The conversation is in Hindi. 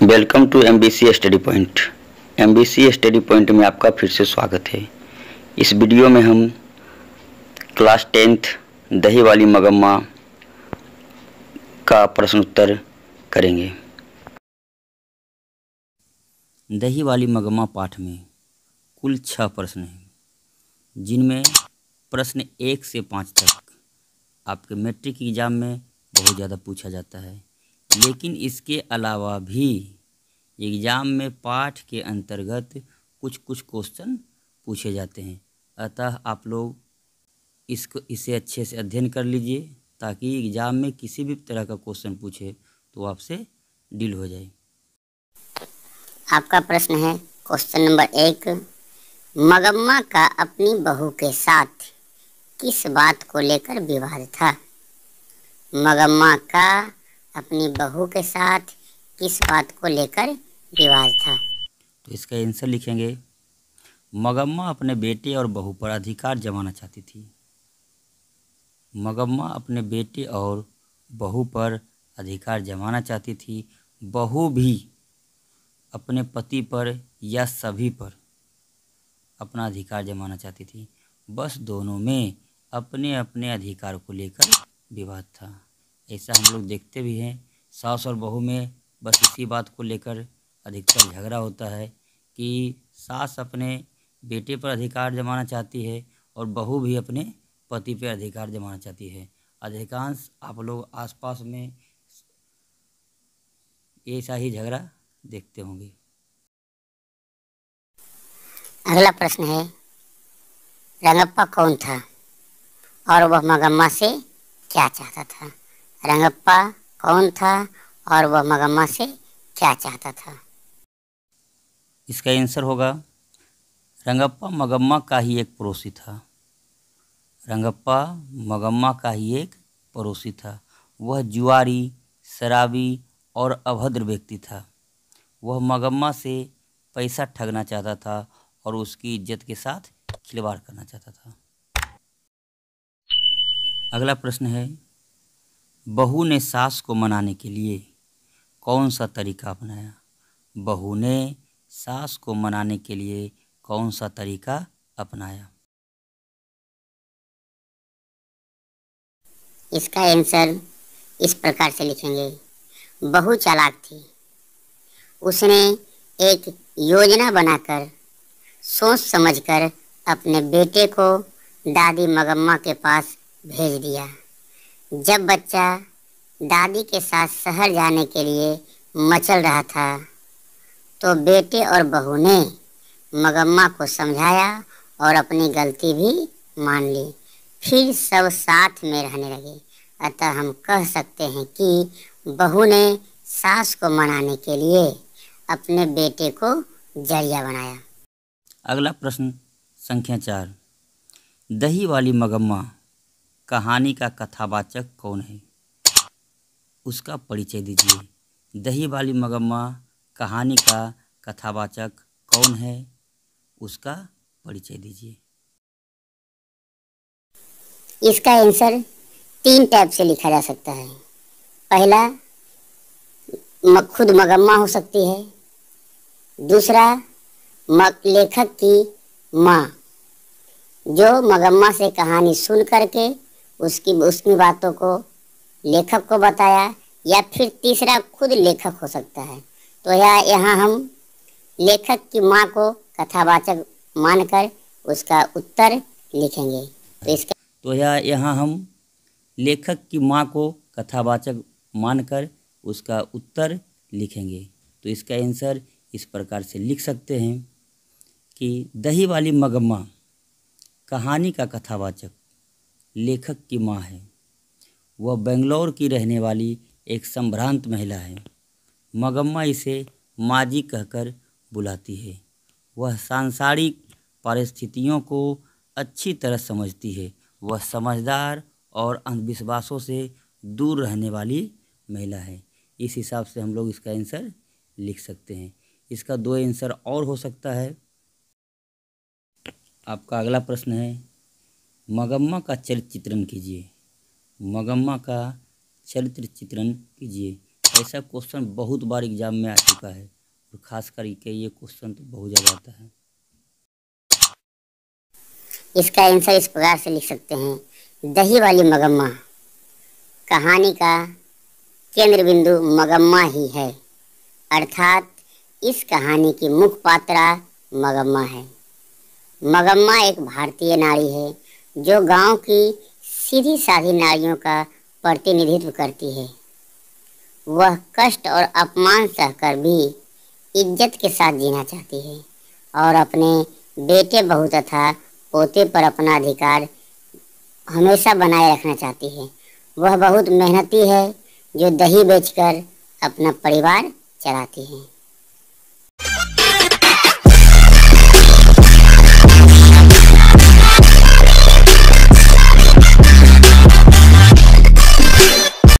Welcome to MBC study point. MBC study point में आपका फिर से स्वागत है। इस वीडियो में हम क्लास 10th दही वाली मगम्मा का प्रश्न उत्तर करेंगे। दही वाली मगम्मा पाठ में कुल 6 प्रश्न हैं, जिनमें प्रश्न 1 से 5 तक आपके मैट्रिक एग्ज़ाम में बहुत ज़्यादा पूछा जाता है, लेकिन इसके अलावा भी एग्ज़ाम में पाठ के अंतर्गत कुछ क्वेश्चन पूछे जाते हैं। अतः आप लोग इसे अच्छे से अध्ययन कर लीजिए, ताकि एग्ज़ाम में किसी भी तरह का क्वेश्चन पूछे तो आपसे डील हो जाए। आपका प्रश्न है क्वेश्चन नंबर 1, मगम्मा का अपनी बहू के साथ किस बात को लेकर विवाद था? मगम्मा का अपनी बहू के साथ किस बात को लेकर विवाद था? तो इसका आंसर लिखेंगे, मगम्मा अपने बेटे और बहू पर अधिकार जमाना चाहती थी। मगम्मा अपने बेटे और बहू पर अधिकार जमाना चाहती थी। बहू भी अपने पति पर या सभी पर अपना अधिकार जमाना चाहती थी। बस दोनों में अपने अपने अधिकार को लेकर विवाद था। ऐसा हम लोग देखते भी हैं, सास और बहू में बस इसी बात को लेकर अधिकतर झगड़ा होता है कि सास अपने बेटे पर अधिकार जमाना चाहती है और बहू भी अपने पति पर अधिकार जमाना चाहती है। अधिकांश आप लोग आसपास में ऐसा ही झगड़ा देखते होंगे। अगला प्रश्न है, रंगप्पा कौन था और वह मगम्मा से क्या चाहता था? रंगप्पा कौन था और वह मगम्मा से क्या चाहता था? इसका आंसर होगा, रंगप्पा मगम्मा का ही एक पड़ोसी था। रंगप्पा मगम्मा का ही एक पड़ोसी था। वह जुआरी, शराबी और अभद्र व्यक्ति था। वह मगम्मा से पैसा ठगना चाहता था और उसकी इज्जत के साथ खिलवाड़ करना चाहता था। अगला प्रश्न है, बहू ने सास को मनाने के लिए कौन सा तरीका अपनाया? बहू ने सास को मनाने के लिए कौन सा तरीका अपनाया? इसका आंसर इस प्रकार से लिखेंगे, बहू चालाक थी। उसने एक योजना बनाकर सोच समझकर अपने बेटे को दादी मगम्मा के पास भेज दिया। जब बच्चा दादी के साथ शहर जाने के लिए मचल रहा था, तो बेटे और बहू ने मगम्मा को समझाया और अपनी गलती भी मान ली। फिर सब साथ में रहने लगे। अतः हम कह सकते हैं कि बहू ने सास को मनाने के लिए अपने बेटे को जरिया बनाया। अगला प्रश्न संख्या 4, दही वाली मगम्मा कहानी का कथावाचक कौन है? उसका परिचय दीजिए। दही वाली मगम्मा कहानी का कथावाचक कौन है? उसका परिचय दीजिए। इसका आंसर 3 टाइप से लिखा जा सकता है। पहला, खुद मगम्मा हो सकती है। दूसरा, लेखक की माँ, जो मगम्मा से कहानी सुन करके उसकी बातों को लेखक को बताया। या फिर तीसरा, खुद लेखक हो सकता है। तो यहाँ हम लेखक की माँ को कथावाचक मानकर उसका उत्तर लिखेंगे। तो यहाँ हम लेखक की माँ को कथावाचक मानकर उसका उत्तर लिखेंगे। तो इसका आंसर इस प्रकार से लिख सकते हैं कि दही वाली मगम्मा कहानी का कथावाचक लेखक की माँ है। वह बेंगलोर की रहने वाली एक संभ्रांत महिला है। मगम्मा इसे माजी कहकर बुलाती है। वह सांसारिक परिस्थितियों को अच्छी तरह समझती है। वह समझदार और अंधविश्वासों से दूर रहने वाली महिला है। इस हिसाब से हम लोग इसका आंसर लिख सकते हैं। इसका 2 आंसर और हो सकता है। आपका अगला प्रश्न है, मगम्मा का चरित्र चित्रण कीजिए। मगम्मा का चरित्र चित्रण कीजिए। ऐसा क्वेश्चन बहुत बार एग्जाम में आ चुका है और खास करके ये क्वेश्चन तो बहुत ज़्यादा आता है। इसका आंसर इस प्रकार से लिख सकते हैं, दही वाली मगम्मा। कहानी का केंद्र बिंदु मगम्मा ही है, अर्थात इस कहानी की मुख्य पात्रा मगम्मा है। मगम्मा एक भारतीय नारी है जो गांव की सीधी साधी नारियों का प्रतिनिधित्व करती है। वह कष्ट और अपमान सहकर भी इज्जत के साथ जीना चाहती है और अपने बेटे बहू तथा पोते पर अपना अधिकार हमेशा बनाए रखना चाहती है। वह बहुत मेहनती है जो दही बेचकर अपना परिवार चलाती है।